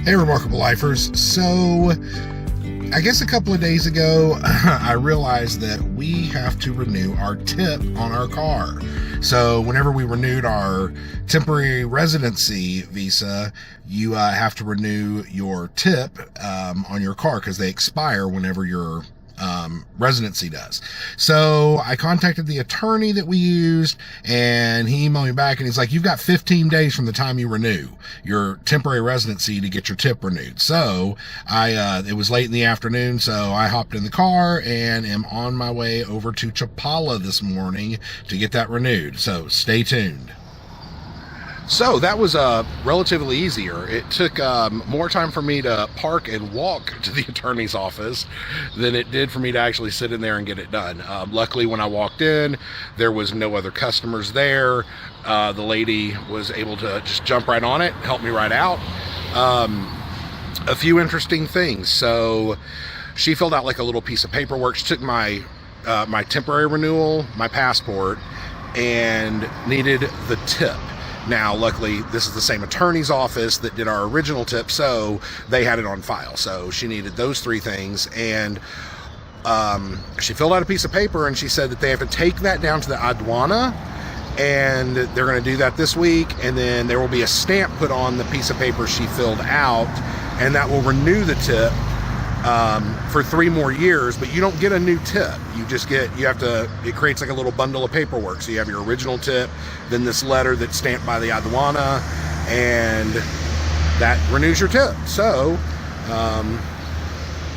Hey, Remarkable Lifers. So, I guess a couple of days ago, I realized that we have to renew our tip on our car. So, whenever we renewed our temporary residency visa, you have to renew your tip on your car because they expire whenever your residency does. So I contacted the attorney that we used, and he emailed me back, and he's like, you've got 15 days from the time you renew your temporary residency to get your tip renewed. So it was late in the afternoon, so I hopped in the car and am on my way over to Chapala this morning to get that renewed. So stay tuned. So that was relatively easier. It took more time for me to park and walk to the attorney's office than it did for me to actually sit in there and get it done. Luckily, when I walked in, there was no other customers there. The lady was able to just jump right on it, help me right out. A few interesting things. So she filled out like a little piece of paperwork. She took my temporary renewal, my passport, and needed the tip. Now, luckily, this is the same attorney's office that did our original tip, so they had it on file. So she needed those three things, and she filled out a piece of paper, and she said that they have to take that down to the aduana, and they're going to do that this week, and then there will be a stamp put on the piece of paper she filled out, and that will renew the tip for 3 more years. But you don't get a new tip. It creates like a little bundle of paperwork. So you have your original tip, then this letter that's stamped by the aduana, and that renews your tip. So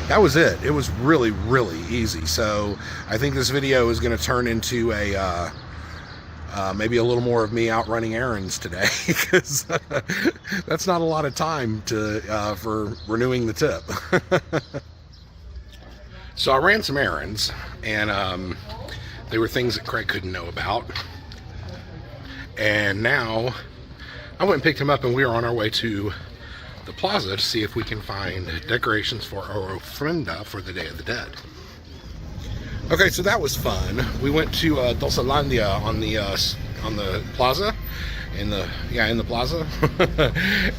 that was it. It was really, really easy. So I think this video is going to turn into a maybe a little more of me out running errands today, because that's not a lot of time for renewing the tip. So I ran some errands, and they were things that Craig couldn't know about. And now I went and picked him up, and we are on our way to the plaza to see if we can find decorations for our ofrenda for the Day of the Dead. Okay, so that was fun. We went to Dosalandia on the plaza, in the plaza,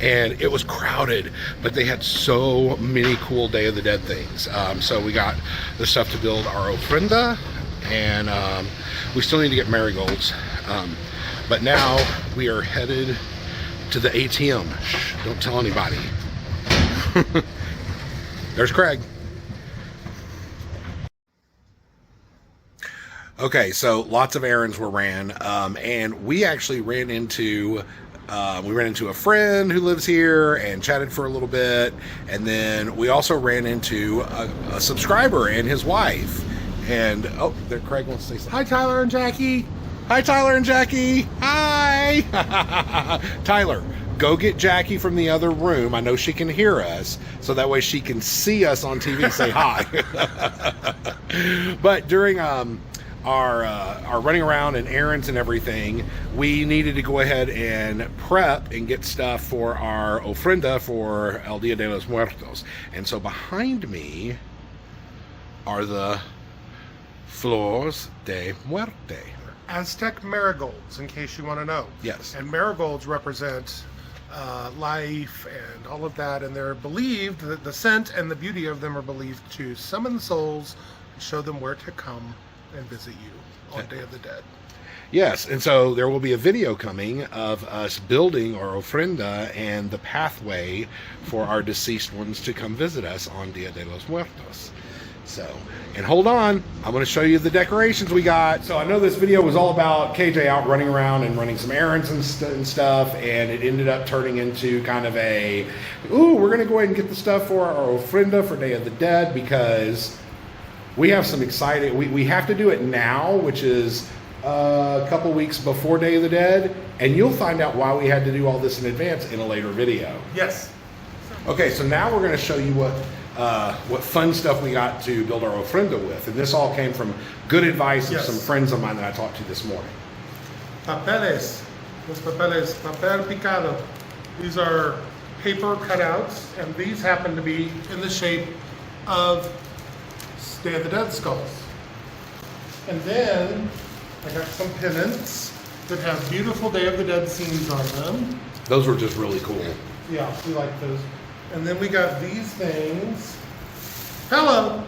and it was crowded, but they had so many cool Day of the Dead things. So we got the stuff to build our ofrenda, and we still need to get marigolds. But now we are headed to the ATM. Shh, don't tell anybody. There's Craig. Okay, so lots of errands were ran, and we actually ran into a friend who lives here and chatted for a little bit, and then we also ran into a subscriber and his wife. And oh, there, Craig wants to say something. Hi, Tyler and Jackie. Hi, Tyler and Jackie. Hi. Tyler, go get Jackie from the other room. I know she can hear us, so that way she can see us on TV. Say hi. But during our running around and errands and everything, we needed to go ahead and prep and get stuff for our ofrenda for El Dia de los Muertos. And so behind me are the flores de muerte. Aztec marigolds, in case you want to know. Yes. And marigolds represent life and all of that, and they're believed that the scent and the beauty of them are believed to summon the souls and show them where to come and visit you on Day of the Dead. Yes, and so there will be a video coming of us building our ofrenda and the pathway for our deceased ones to come visit us on Dia de los Muertos. So, and hold on, I'm going to show you the decorations we got. So I know this video was all about KJ out running around and running some errands and stuff, and it ended up turning into kind of we're going to go ahead and get the stuff for our ofrenda for Day of the Dead, because we have some exciting, we have to do it now, which is a couple weeks before Day of the Dead, and you'll find out why we had to do all this in advance in a later video. Yes. Okay, so now we're going to show you what fun stuff we got to build our ofrenda with, and this all came from good advice of some friends of mine that I talked to this morning. Papeles, los papeles, papel picado. These are paper cutouts, and these happen to be in the shape of Day of the Dead skulls. And then I got some pennants that have beautiful Day of the Dead scenes on them. Those were just really cool. Yeah, we like those. And then we got these things. Hello.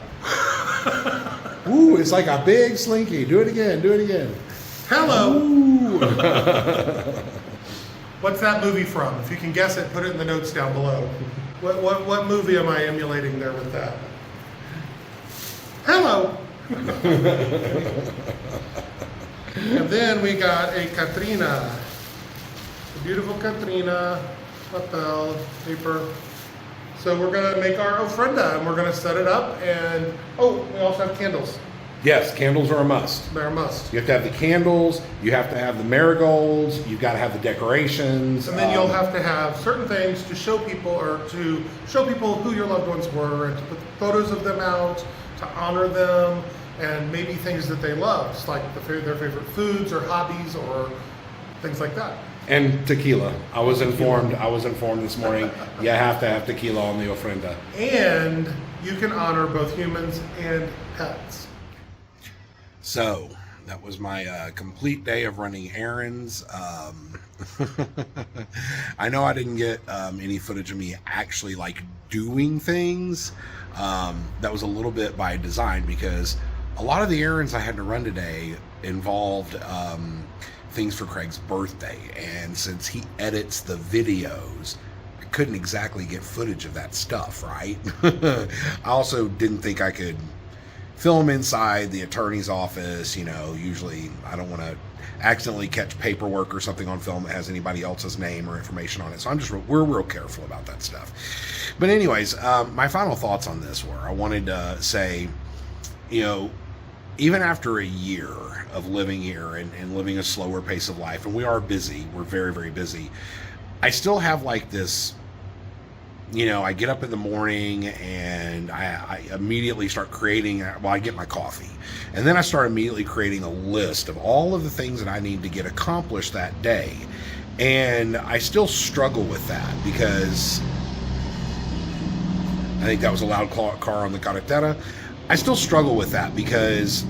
Ooh, it's like a big slinky. Do it again. Do it again. Hello. Ooh. What's that movie from? If you can guess it, put it in the notes down below. What movie am I emulating there with that? Hello. And then we got a Katrina. A beautiful Katrina, papel, paper. So we're gonna make our ofrenda and we're gonna set it up, and oh, we also have candles. Yes, candles are a must. They're a must. You have to have the candles, you have to have the marigolds, you've got to have the decorations. And then you'll have to have certain things to show people, or to show people who your loved ones were, and to put photos of them out, to honor them, and maybe things that they loved, like their favorite foods or hobbies or things like that. And tequila. I was informed this morning, you have to have tequila on the ofrenda. And you can honor both humans and pets. So that was my complete day of running errands. I know I didn't get any footage of me actually like doing things. That was a little bit by design, because a lot of the errands I had to run today involved things for Craig's birthday, and since he edits the videos, I couldn't exactly get footage of that stuff, right? I also didn't think I could film inside the attorney's office. You know, usually I don't want to accidentally catch paperwork or something on film that has anybody else's name or information on it. So we're real careful about that stuff. But anyways, my final thoughts on this were, I wanted to say, you know, even after a year of living here and living a slower pace of life, and we are busy, we're very, very busy, I still have like this, you know, I get up in the morning and I immediately start creating, well, I get my coffee, and then I start immediately creating a list of all of the things that I need to get accomplished that day. And I still struggle with that, because I think that was a loud car on the carretera. I still struggle with that because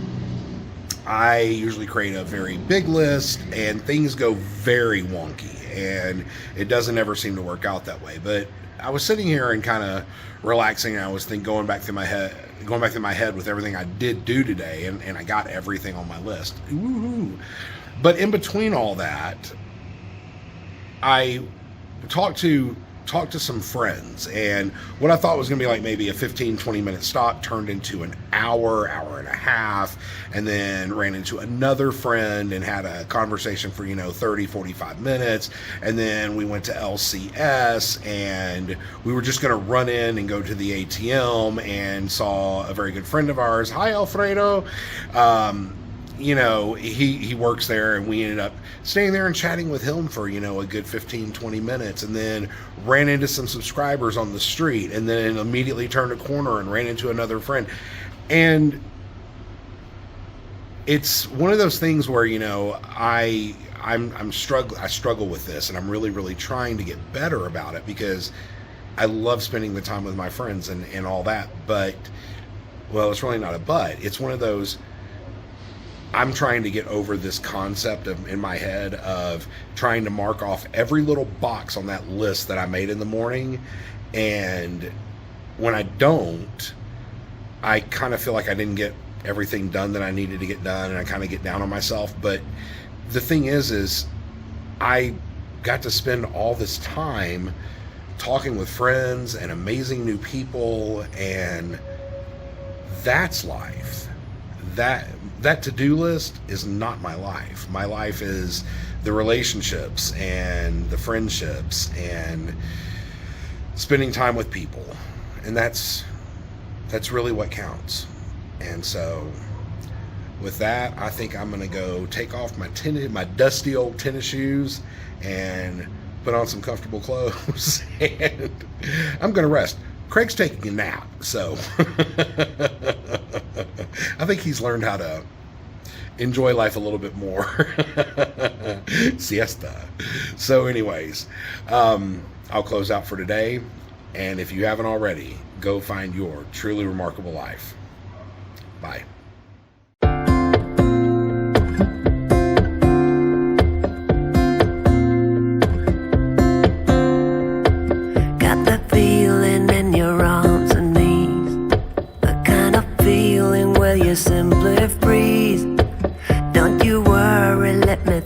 I usually create a very big list and things go very wonky, and it doesn't ever seem to work out that way. But I was sitting here and kind of relaxing, and I was going back through my head with everything I did do today, and I got everything on my list. Woo-hoo. But in between all that, I talked to some friends, and what I thought was going to be like maybe a 15-20 minute stop turned into an hour and a half, and then ran into another friend and had a conversation for 30-45 minutes, and then we went to LCS, and we were just going to run in and go to the ATM, and saw a very good friend of ours. Hi, Alfredo. He works there, and we ended up staying there and chatting with him for, a good 15-20 minutes, and then ran into some subscribers on the street, and then immediately turned a corner and ran into another friend. And it's one of those things where, I struggle with this, and I'm really, really trying to get better about it, because I love spending the time with my friends and all that. But, well, it's really not a but. It's one of those, I'm trying to get over this concept in my head of trying to mark off every little box on that list that I made in the morning. And when I don't, I kind of feel like I didn't get everything done that I needed to get done, and I kind of get down on myself. But the thing is I got to spend all this time talking with friends and amazing new people, and that's life. That to-do list is not my life. My life is the relationships and the friendships and spending time with people. And that's really what counts. And so with that, I think I'm going to go take off my dusty old tennis shoes and put on some comfortable clothes, and I'm going to rest. Craig's taking a nap, so I think he's learned how to enjoy life a little bit more. Siesta. So anyways, I'll close out for today, and if you haven't already, go find your truly remarkable life. Bye. Got that feeling will you simply freeze? Don't you worry, let me